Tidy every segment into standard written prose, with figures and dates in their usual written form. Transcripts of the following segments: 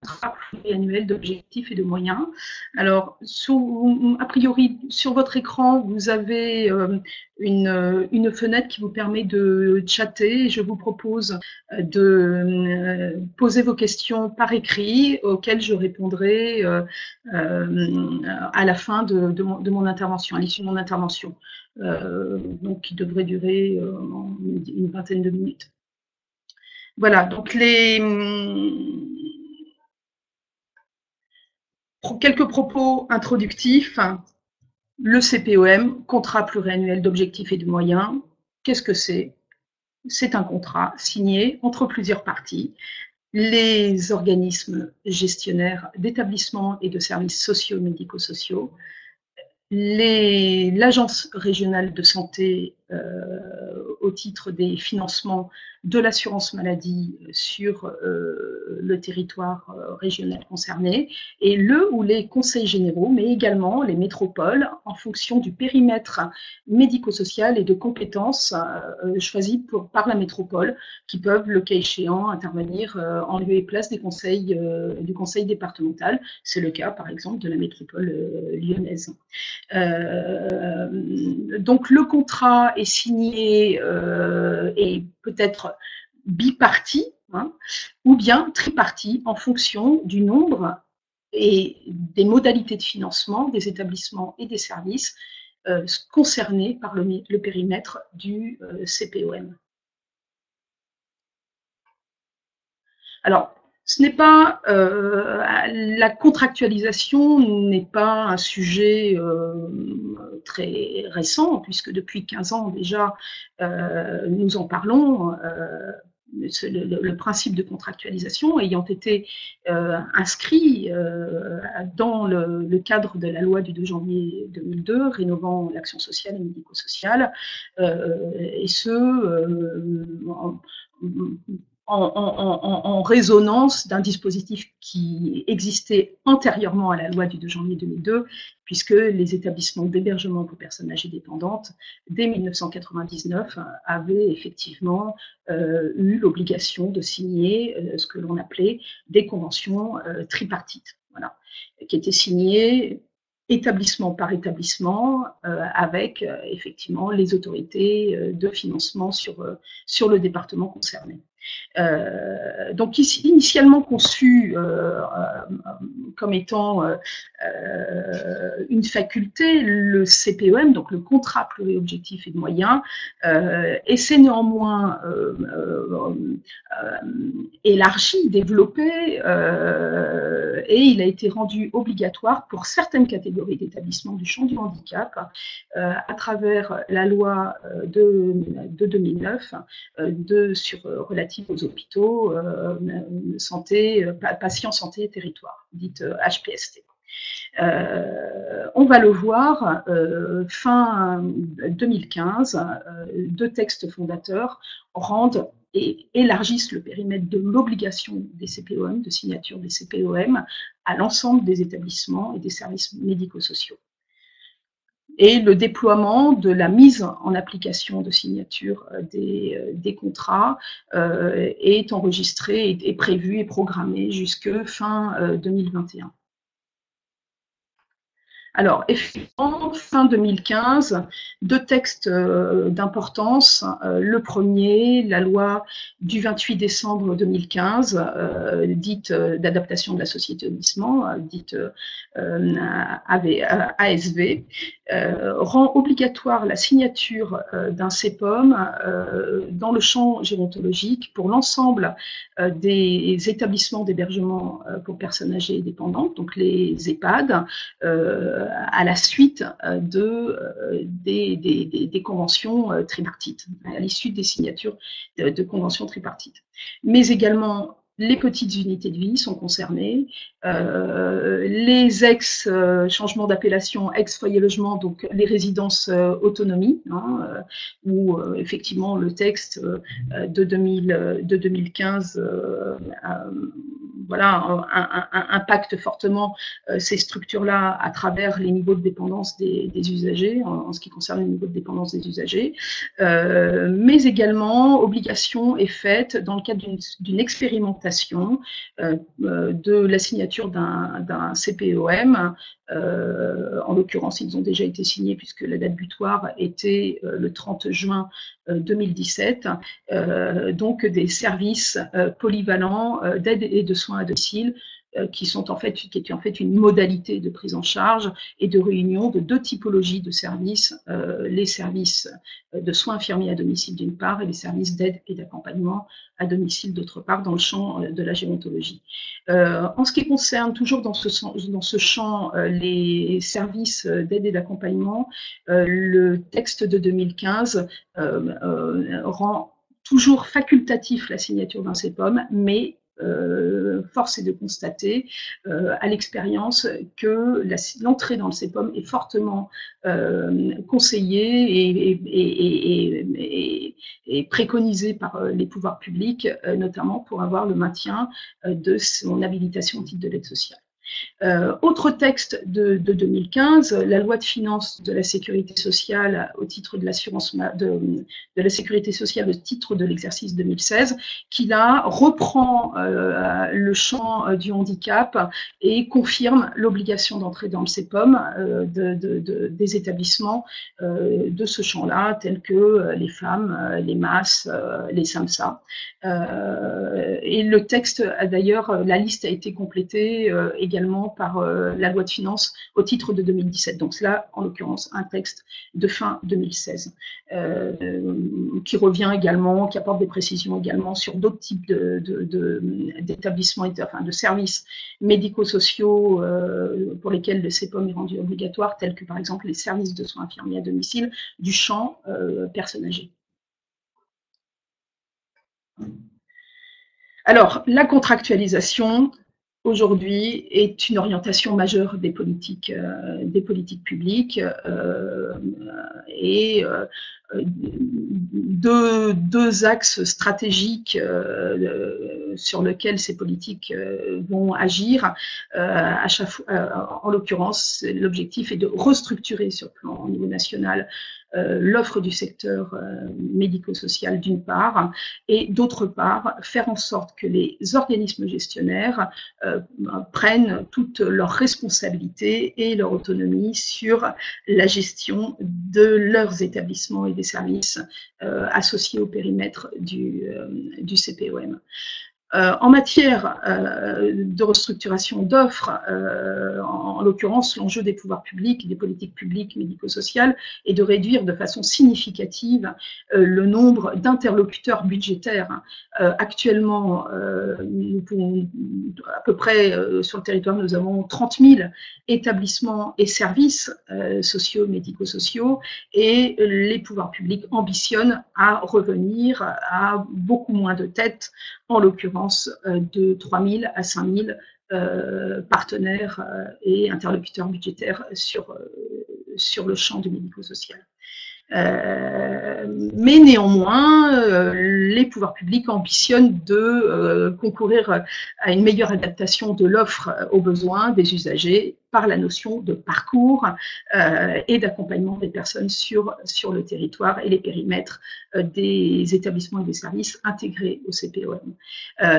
contrat pluriannuel d'objectifs et de moyens. Alors, a priori, sur votre écran, vous avez une fenêtre qui vous permet de chatter. Je vous propose de poser vos questions par écrit, auxquelles je répondrai à la fin de mon intervention, à l'issue de mon intervention, donc qui devrait durer une vingtaine de minutes. Voilà, donc quelques propos introductifs. Le CPOM, contrat pluriannuel d'objectifs et de moyens, qu'est-ce que c'est? C'est un contrat signé entre plusieurs parties, les organismes gestionnaires d'établissements et de services sociaux et médico-sociaux, l'agence régionale de santé au titre des financements de l'assurance maladie sur le territoire régional concerné, et le ou les conseils généraux, mais également les métropoles, en fonction du périmètre médico-social et de compétences choisis par la métropole, qui peuvent, le cas échéant, intervenir en lieu et place du conseil départemental. C'est le cas, par exemple, de la métropole lyonnaise. Donc le contrat est signé et peut-être biparti, ou bien triparti, en fonction du nombre et des modalités de financement des établissements et des services concernés par le périmètre du CPOM. Alors, ce n'est pas la contractualisation n'est pas un sujet très récent, puisque depuis 15 ans déjà nous en parlons. Le principe de contractualisation ayant été inscrit dans le cadre de la loi du 2 janvier 2002 rénovant l'action sociale et médico-sociale, et ce en résonance d'un dispositif qui existait antérieurement à la loi du 2 janvier 2002, puisque les établissements d'hébergement pour personnes âgées dépendantes, dès 1999, avaient effectivement eu l'obligation de signer ce que l'on appelait des conventions tripartites, voilà, qui étaient signées établissement par établissement, avec effectivement les autorités de financement sur le département concerné. Donc initialement conçu comme étant une faculté, le CPOM, donc le contrat pluriobjectif et de moyens, et c'est néanmoins élargi, développé, et il a été rendu obligatoire pour certaines catégories d'établissements du champ du handicap à travers la loi de 2009 relative aux hôpitaux, patients, santé et territoire, dite HPST. On va le voir, fin 2015, deux textes fondateurs rendent et élargissent le périmètre de l'obligation des CPOM, de signature des CPOM, à l'ensemble des établissements et des services médico-sociaux. Et le déploiement de la mise en application de signature des contrats est enregistré, est prévu et programmé jusque fin 2021. Alors, effectivement, fin 2015, deux textes d'importance. Le premier, la loi du 28 décembre 2015, dite d'adaptation de la société au vieillissement, dite ASV, rend obligatoire la signature d'un CPOM dans le champ gérontologique pour l'ensemble des établissements d'hébergement pour personnes âgées et dépendantes, donc les EHPAD, à la suite des conventions tripartites, à l'issue des signatures de conventions tripartites. Mais également, les petites unités de vie sont concernées, les changements d'appellation, ex-foyer logement, donc les résidences autonomie, où effectivement le texte de 2015 voilà, impacte fortement ces structures-là à travers les niveaux de dépendance des usagers, en ce qui concerne le niveau de dépendance des usagers, mais également obligation est faite dans le cadre d'une expérimentation de la signature d'un CPOM. En l'occurrence, ils ont déjà été signés puisque la date butoir était le 30 juin 2017, donc des services polyvalents d'aide et de soins à domicile qui étaient en fait une modalité de prise en charge et de réunion de deux typologies de services, les services de soins infirmiers à domicile d'une part et les services d'aide et d'accompagnement à domicile d'autre part dans le champ de la gérontologie. En ce qui concerne toujours dans ce champ les services d'aide et d'accompagnement, le texte de 2015 rend toujours facultatif la signature d'un CPOM, mais force est de constater à l'expérience que l'entrée dans le CPOM est fortement conseillée et préconisée par les pouvoirs publics, notamment pour avoir le maintien de son habilitation au titre de l'aide sociale. Autre texte de 2015, la loi de finances de la sécurité sociale au titre de l'assurance de la sécurité sociale au titre de l'exercice 2016, qui là reprend le champ du handicap et confirme l'obligation d'entrer dans le CPOM des établissements de ce champ-là, tels que les femmes, les MAS, les SAMSA. Et le texte, d'ailleurs, la liste a été complétée également par la loi de finances au titre de 2017. Donc cela, en l'occurrence, un texte de fin 2016 qui revient également, qui apporte des précisions également sur d'autres types d'établissements, enfin de services médico-sociaux pour lesquels le CPOM est rendu obligatoire, tels que par exemple les services de soins infirmiers à domicile du champ personnes âgées. Alors, la contractualisation, aujourd'hui, est une orientation majeure des politiques publiques et deux axes stratégiques sur lesquels ces politiques vont agir. À chaque fois, en l'occurrence, l'objectif est de restructurer sur le plan au niveau national l'offre du secteur médico-social d'une part, et d'autre part, faire en sorte que les organismes gestionnaires prennent toutes leurs responsabilités et leur autonomie sur la gestion de leurs établissements et des services associés au périmètre du CPOM. En matière de restructuration d'offres, en l'occurrence, l'enjeu des pouvoirs publics, des politiques publiques médico-sociales, est de réduire de façon significative le nombre d'interlocuteurs budgétaires. Actuellement, nous pouvons, à peu près sur le territoire, nous avons 30 000 établissements et services sociaux, médico-sociaux, et les pouvoirs publics ambitionnent à revenir à beaucoup moins de têtes, en l'occurrence de 3 000 à 5 000 partenaires et interlocuteurs budgétaires sur le champ du médico-social. Mais néanmoins, les pouvoirs publics ambitionnent de concourir à une meilleure adaptation de l'offre aux besoins des usagers par la notion de parcours et d'accompagnement des personnes sur le territoire et les périmètres des établissements et des services intégrés au CPOM.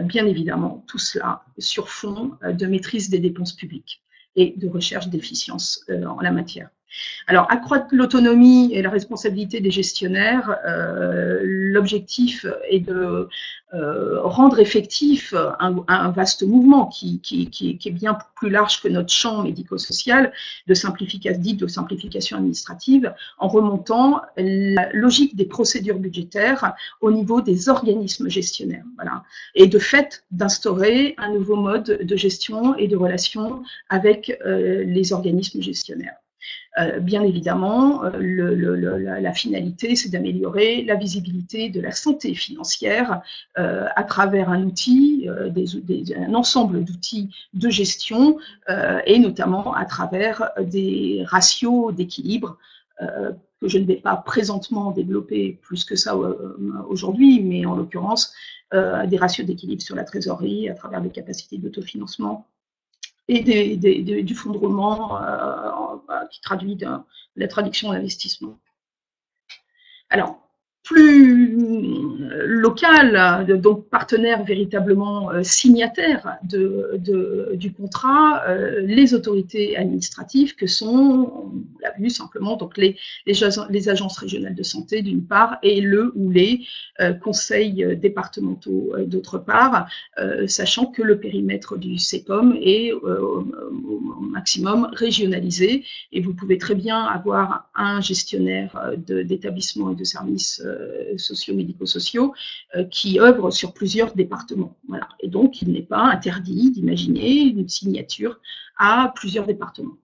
Bien évidemment, tout cela sur fond de maîtrise des dépenses publiques et de recherche d'efficience en la matière. Alors, accroître l'autonomie et la responsabilité des gestionnaires, l'objectif est de rendre effectif un vaste mouvement qui est bien plus large que notre champ médico-social, de simplification administrative, en remontant la logique des procédures budgétaires au niveau des organismes gestionnaires. Voilà. Et de fait, d'instaurer un nouveau mode de gestion et de relation avec les organismes gestionnaires. Bien évidemment, la finalité, c'est d'améliorer la visibilité de la santé financière à travers un outil, un ensemble d'outils de gestion et notamment à travers des ratios d'équilibre que je ne vais pas présentement développer plus que ça aujourd'hui, mais en l'occurrence, des ratios d'équilibre sur la trésorerie à travers des capacités d'autofinancement et du fonds de roulement qui traduit la traduction d'investissement. Alors, plus local, donc partenaire véritablement signataire du contrat, les autorités administratives que sont, on l'a vu simplement, donc les agences régionales de santé d'une part et le ou les conseils départementaux d'autre part, sachant que le périmètre du CEPOM est au maximum régionalisé et vous pouvez très bien avoir un gestionnaire d'établissements et de services sociaux, médico-sociaux, qui œuvrent sur plusieurs départements. Voilà. Et donc, il n'est pas interdit d'imaginer une signature à plusieurs départements.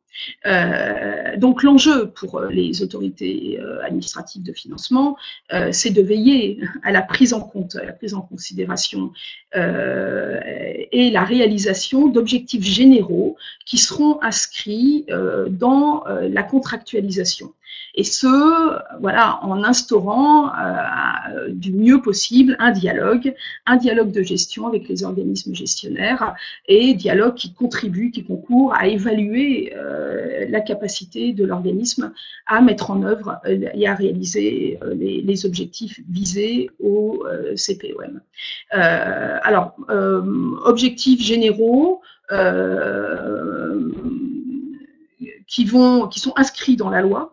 Donc l'enjeu pour les autorités administratives de financement, c'est de veiller à la prise en compte, à la prise en considération et la réalisation d'objectifs généraux qui seront inscrits dans la contractualisation. Et ce, voilà, en instaurant du mieux possible un dialogue de gestion avec les organismes gestionnaires et dialogue qui contribue, qui concourt à évaluer la capacité de l'organisme à mettre en œuvre et à réaliser les objectifs visés au CPOM. Alors, objectifs généraux, qui sont inscrits dans la loi,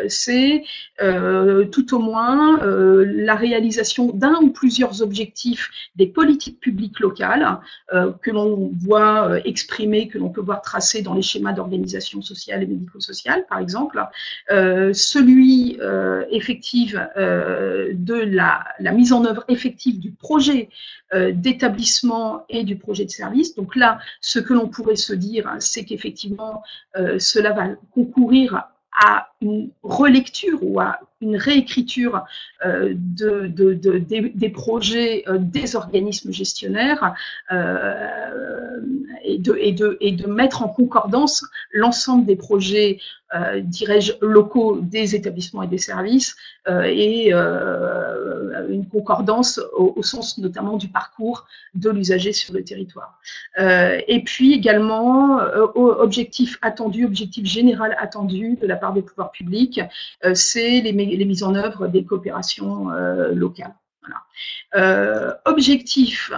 c'est tout au moins la réalisation d'un ou plusieurs objectifs des politiques publiques locales que l'on voit exprimés, que l'on peut voir tracés dans les schémas d'organisation sociale et médico-sociale, par exemple, celui effectif de la mise en œuvre effective du projet d'établissement et du projet de service. Donc là, ce que l'on pourrait se dire, c'est qu'effectivement, cela va concourir à une relecture ou à une réécriture des projets des organismes gestionnaires et de mettre en concordance l'ensemble des projets, dirais-je, locaux des établissements et des services et une concordance au sens notamment du parcours de l'usager sur le territoire. Et puis également, objectif général attendu de la part des pouvoirs publics, c'est les mises en œuvre des coopérations locales. Voilà. Objectif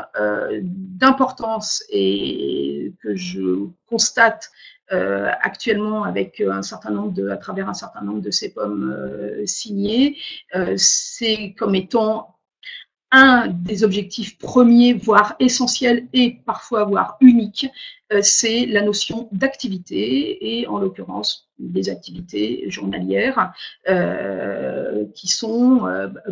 d'importance et que je constate actuellement avec à travers un certain nombre de CEPOM signés, c'est comme étant un des objectifs premiers, voire essentiels et parfois voire uniques, c'est la notion d'activité et en l'occurrence des activités journalières qui sont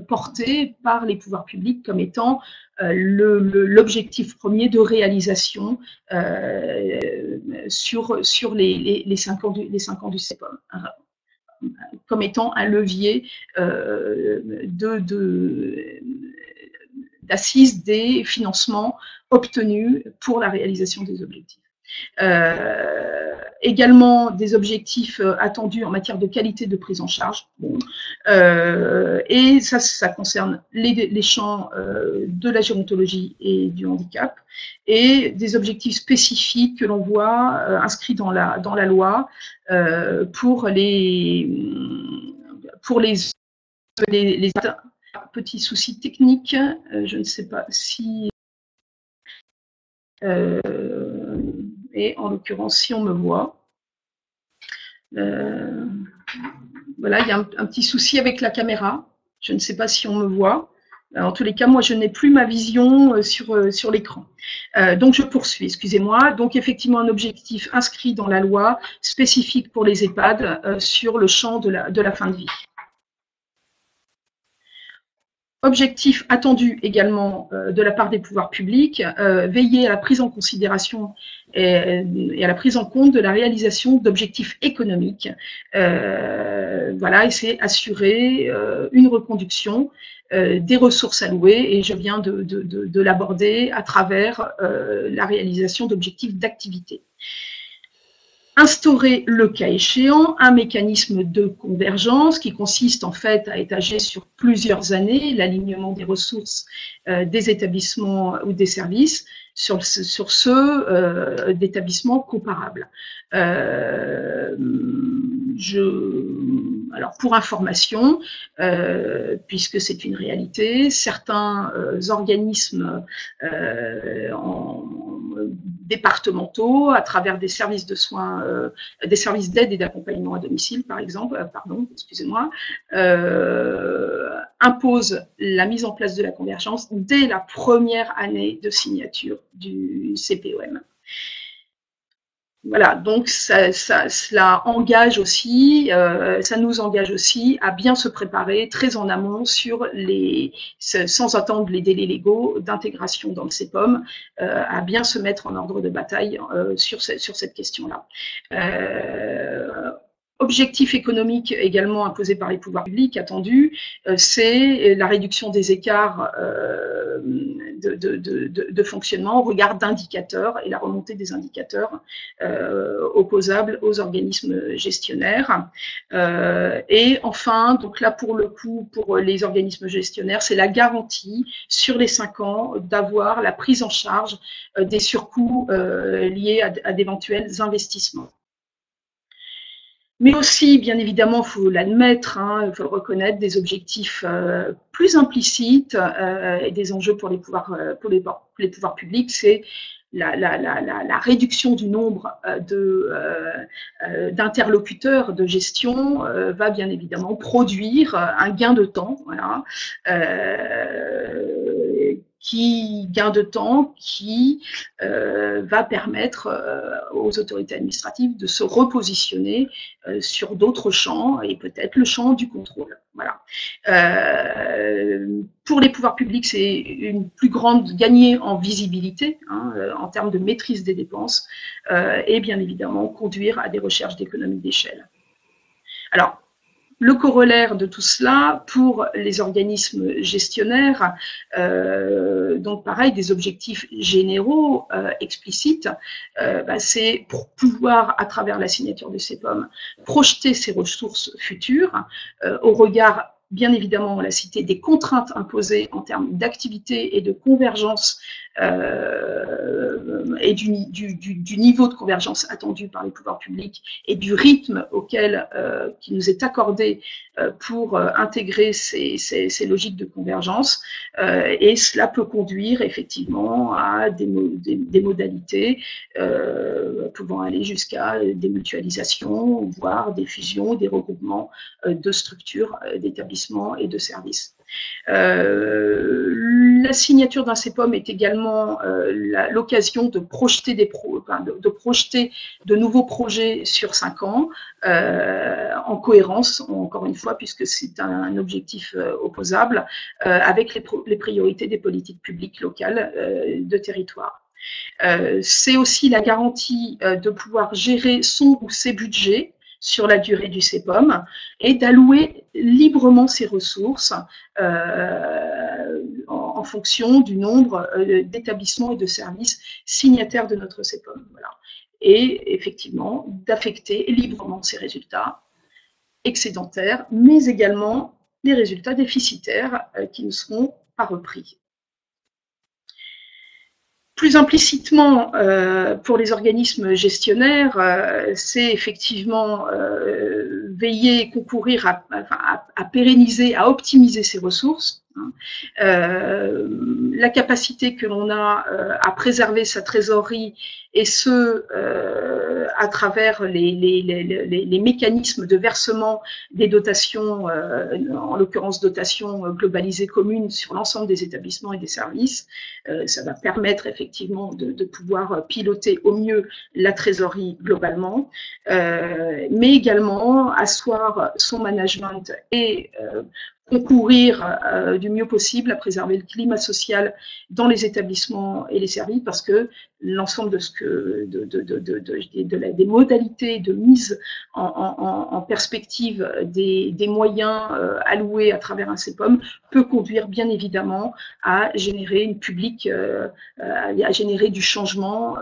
portées par les pouvoirs publics comme étant l'objectif premier de réalisation sur les 5 ans du CEPOM, comme étant un levier d'assise des financements obtenus pour la réalisation des objectifs. Également des objectifs attendus en matière de qualité de prise en charge. Bon. Et ça concerne les champs de la gérontologie et du handicap et des objectifs spécifiques que l'on voit inscrits dans la loi pour les petits soucis techniques, je ne sais pas si et en l'occurrence si on me voit, voilà, il y a un petit souci avec la caméra, je ne sais pas si on me voit. En tous les cas, moi, je n'ai plus ma vision sur l'écran. Donc, je poursuis, excusez-moi. Donc, effectivement, un objectif inscrit dans la loi spécifique pour les EHPAD sur le champ de la fin de vie. Objectif attendu également de la part des pouvoirs publics, veiller à la prise en considération et à la prise en compte de la réalisation d'objectifs économiques. Voilà, et c'est assurer une reconduction des ressources allouées, et je viens de l'aborder à travers la réalisation d'objectifs d'activité. Instaurer, le cas échéant, un mécanisme de convergence qui consiste en fait à étager sur plusieurs années l'alignement des ressources des établissements ou des services sur ceux d'établissements comparables. Alors pour information, puisque c'est une réalité, certains organismes départementaux, à travers des services de soins, des services d'aide et d'accompagnement à domicile, par exemple, imposent la mise en place de la convergence dès la première année de signature du CPOM. Voilà, donc cela engage aussi, ça nous engage aussi à bien se préparer très en amont sur sans attendre les délais légaux d'intégration dans le CPOM, à bien se mettre en ordre de bataille sur cette question-là. Objectif économique également imposé par les pouvoirs publics attendu, c'est la réduction des écarts de fonctionnement au regard d'indicateurs et la remontée des indicateurs opposables aux organismes gestionnaires. Et enfin, donc là pour le coup, pour les organismes gestionnaires, c'est la garantie sur les 5 ans d'avoir la prise en charge des surcoûts liés à d'éventuels investissements. Mais aussi, bien évidemment, il faut l'admettre, il faut le reconnaître, des objectifs plus implicites et des enjeux pour les pouvoirs publics, c'est la réduction du nombre d'interlocuteurs de gestion va bien évidemment produire un gain de temps, voilà, gain de temps qui va permettre aux autorités administratives de se repositionner sur d'autres champs et peut-être le champ du contrôle. Voilà. Pour les pouvoirs publics, c'est une plus grande gagnée en visibilité, en termes de maîtrise des dépenses, et bien évidemment conduire à des recherches d'économies d'échelle. Alors, le corollaire de tout cela, pour les organismes gestionnaires, donc pareil, des objectifs généraux explicites, c'est pour pouvoir, à travers la signature de CPOM, projeter ces ressources futures au regard, bien évidemment, on l'a cité, des contraintes imposées en termes d'activité et de convergence et du niveau de convergence attendu par les pouvoirs publics et du rythme qui nous est accordé pour intégrer ces logiques de convergence. Et cela peut conduire effectivement à des modalités pouvant aller jusqu'à des mutualisations, voire des fusions, des regroupements de structures, d'établissements et de services. La signature d'un CPOM est également l'occasion de projeter de nouveaux projets sur 5 ans en cohérence, encore une fois, puisque c'est un objectif opposable avec les priorités des politiques publiques locales de territoire. C'est aussi la garantie de pouvoir gérer son ou ses budgets sur la durée du CPOM et d'allouer librement ses ressources en fonction du nombre d'établissements et de services signataires de notre CPOM. Voilà. Et effectivement, d'affecter librement ces résultats excédentaires, mais également les résultats déficitaires qui ne seront pas repris. Plus implicitement, pour les organismes gestionnaires, c'est effectivement veiller, concourir à pérenniser, à optimiser ses ressources. La capacité que l'on a à préserver sa trésorerie, et ce, à travers les mécanismes de versement des dotations, en l'occurrence dotations globalisées communes sur l'ensemble des établissements et des services. Ça va permettre effectivement de pouvoir piloter au mieux la trésorerie globalement, mais également asseoir son management et concourir du mieux possible à préserver le climat social dans les établissements et les services, parce que l'ensemble de ce que des modalités de mise en perspective des moyens alloués à travers un CEPOM peut conduire bien évidemment à générer une publique, à générer du changement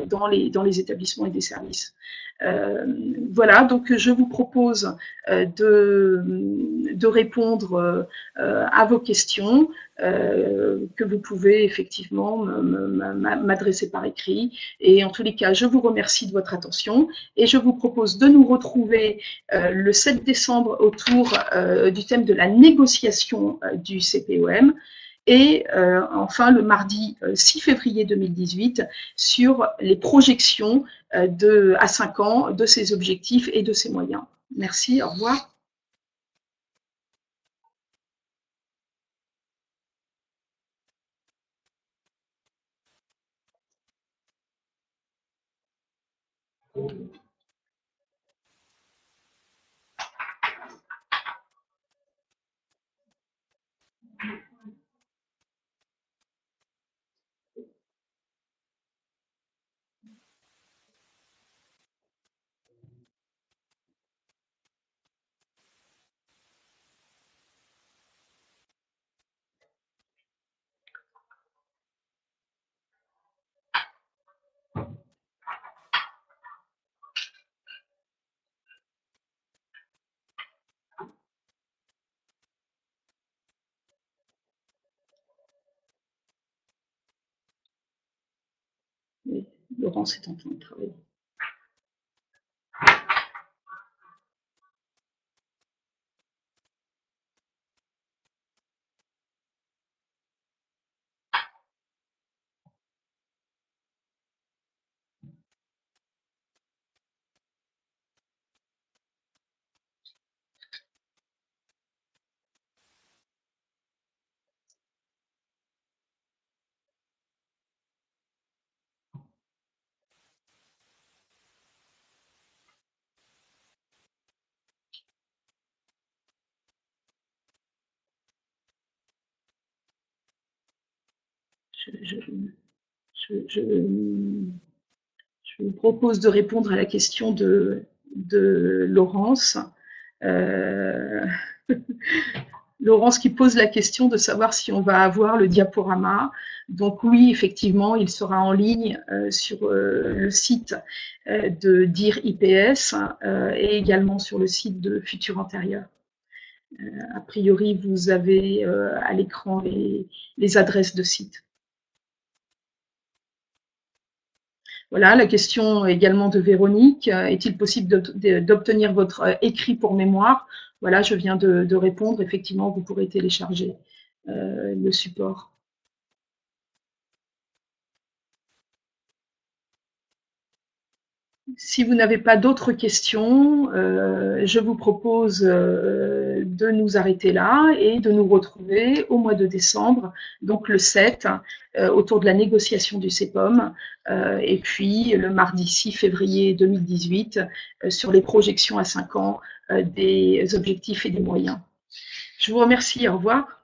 dans les établissements et des services. Voilà, donc je vous propose de répondre à vos questions que vous pouvez effectivement m'adresser par écrit. Et en tous les cas, je vous remercie de votre attention et je vous propose de nous retrouver le 7 décembre autour du thème de la négociation du CPOM. Et enfin le mardi 6 février 2018 sur les projections à 5 ans de ses objectifs et de ses moyens. Merci, au revoir. Oui, Laurence est en train de travailler. Je vous propose de répondre à la question de Laurence. Laurence qui pose la question de savoir si on va avoir le diaporama. Donc oui, effectivement, il sera en ligne sur le site de DIR IPS et également sur le site de Futur Antérieur. A priori, vous avez à l'écran les adresses de site. Voilà, la question également de Véronique. Est-il possible d'obtenir votre écrit pour mémoire? Voilà, je viens de répondre. Effectivement, vous pourrez télécharger le support. Si vous n'avez pas d'autres questions, je vous propose de nous arrêter là et de nous retrouver au mois de décembre, donc le 7, autour de la négociation du CEPOM, et puis le mardi 6 février 2018 sur les projections à 5 ans des objectifs et des moyens. Je vous remercie, au revoir.